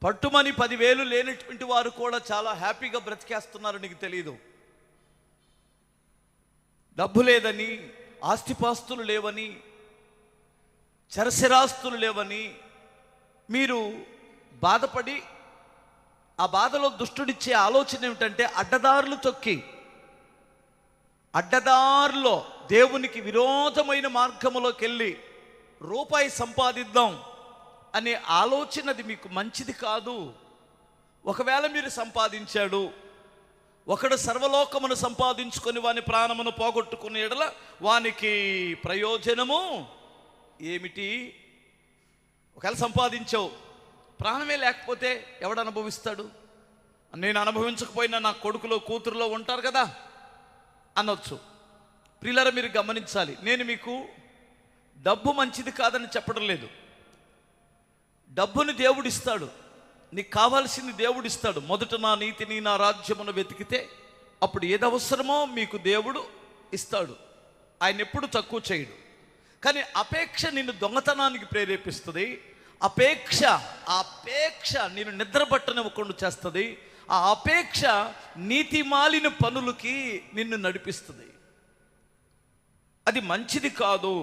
పట్టుమని 10,000 లేనటువంటి వారు కూడా చాలా హ్యాపీగా బ్రతికేస్తున్నారు. నీకు తెలియదు. డబ్బు లేదని, ఆస్తిపాస్తులు లేవని, చరస్థిరాస్తులు లేవని మీరు బాధపడి, ఆ బాధలో దుష్టుడిచ్చే ఆలోచన ఏమిటంటే అడ్డదారిలో దేవునికి విరోధమైన మార్గములోకి వెళ్ళి రూపాయి సంపాదిద్దాం అనే ఆలోచన, అది మీకు మంచిది కాదు. ఒకవేళ మీరు సంపాదించాడు, ఒకడు సర్వలోకమును సంపాదించుకొని వాని ప్రాణమును పోగొట్టుకునే యెడల వానికి ప్రయోజనము ఏమిటి? ఒకవేళ సంపాదించావు, ప్రాణమే లేకపోతే ఎవడు అనుభవిస్తాడు? నేను అనుభవించకపోయినా నా కొడుకులో కూతురులో ఉంటారు కదా అనొచ్చు. ప్రియులారా, మీరు గమనించాలి, నేను మీకు డబ్బు మంచిది కాదని చెప్పడం లేదు. డబ్బుని దేవుడిస్తాడు, నీకు కావాల్సింది దేవుడిస్తాడు. మొదట నా నీతిని, నా రాజ్యమును వెతికితే అప్పుడు ఏది అవసరమో మీకు దేవుడు ఇస్తాడు. ఆయన ఎప్పుడు తక్కువ చేయడు. కానీ అపేక్ష నిన్ను దొంగతనానికి ప్రేరేపిస్తుంది. అపేక్ష నేను నిద్రపట్టనివ్వకుండా చేస్తుంది. ఆ అపేక్ష నీతి మాలిన పనులకి నిన్ను నడిపిస్తుంది. అది మంచిది కాదు.